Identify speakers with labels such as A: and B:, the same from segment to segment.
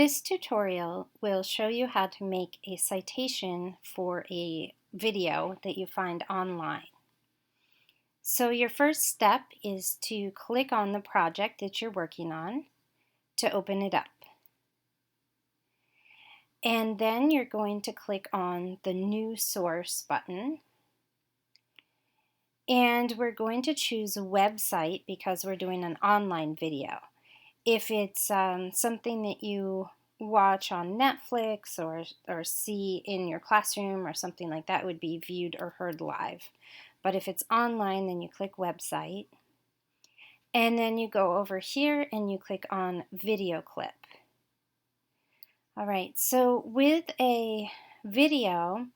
A: This tutorial will show you how to make a citation for a video that you find online. So your first step is to click on the project that you're working on to open it up. And then you're going to click on the New Source button. And we're going to choose a website because we're doing an online video. If it's something that you watch on Netflix or see in your classroom or something like that, it would be viewed or heard live. But if it's online, then you click website. And then you go over here and you click on video clip. All right, so with a video,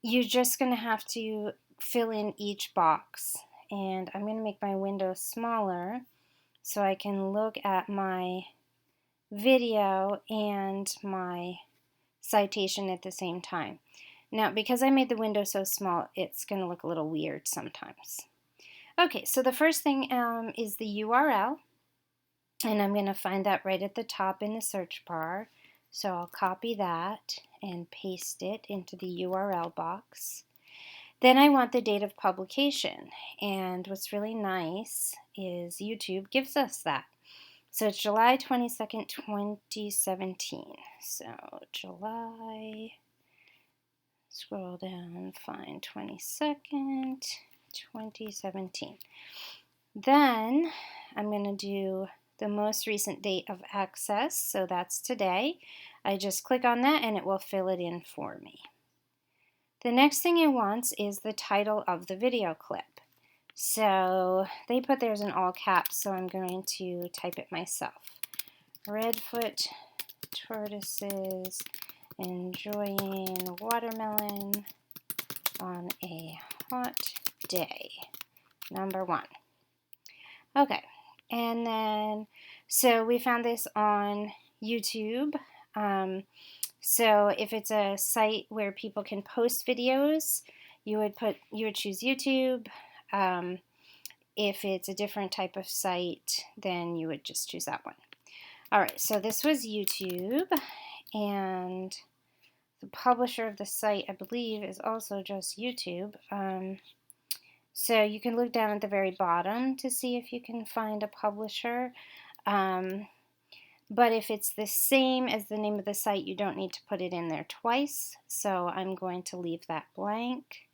A: you're just going to have to fill in each box. And I'm going to make my window smaller so I can look at my video and my citation at the same time. Now, because I made the window so small, it's going to look a little weird sometimes. Okay, so the first thing is the URL, and I'm going to find that right at the top in the search bar. So I'll copy that and paste it into the URL box. Then I want the date of publication, and what's really nice is YouTube gives us that. So it's July 22nd, 2017. So July, scroll down, find 22nd, 2017. Then I'm going to do the most recent date of access, so that's today. I just click on that and it will fill it in for me. The next thing it wants is the title of the video clip. So they put theirs in all caps, so I'm going to type it myself. Redfoot tortoises enjoying watermelon on a hot day. Number 1. Okay, and then, so we found this on YouTube. So if it's a site where people can post videos, you would choose YouTube. If it's a different type of site, then you would just choose that one. All right, so this was YouTube, and the publisher of the site, I believe, is also just YouTube. So you can look down at the very bottom to see if you can find a publisher. But if it's the same as the name of the site, you don't need to put it in there twice. So I'm going to leave that blank.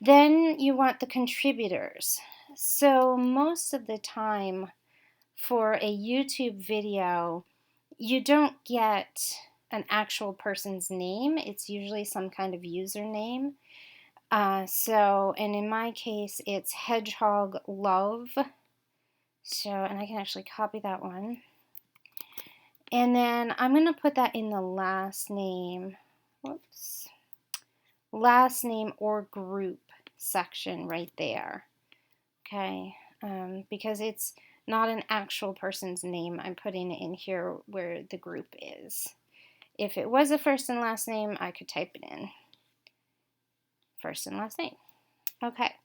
A: Then you want the contributors. So most of the time for a YouTube video, you don't get an actual person's name. It's usually some kind of username. And in my case, it's Hedgehog Love. So, and I can actually copy that one. And then I'm going to put that in the last name. Whoops. Last name or group section right there. Okay, because it's not an actual person's name, I'm putting it in here where the group is. If it was a first and last name, I could type it in. First and last name. Okay,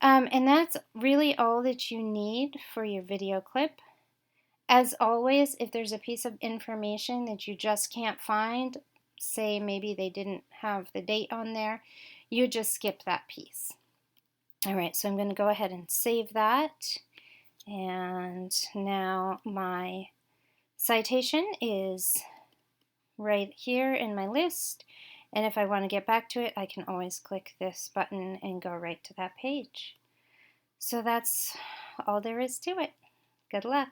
A: and that's really all that you need for your video clip. As always, if there's a piece of information that you just can't find, say maybe they didn't have the date on there, you just skip that piece. All right, so I'm going to go ahead and save that. And now my citation is right here in my list. And if I want to get back to it, I can always click this button and go right to that page. So that's all there is to it. Good luck.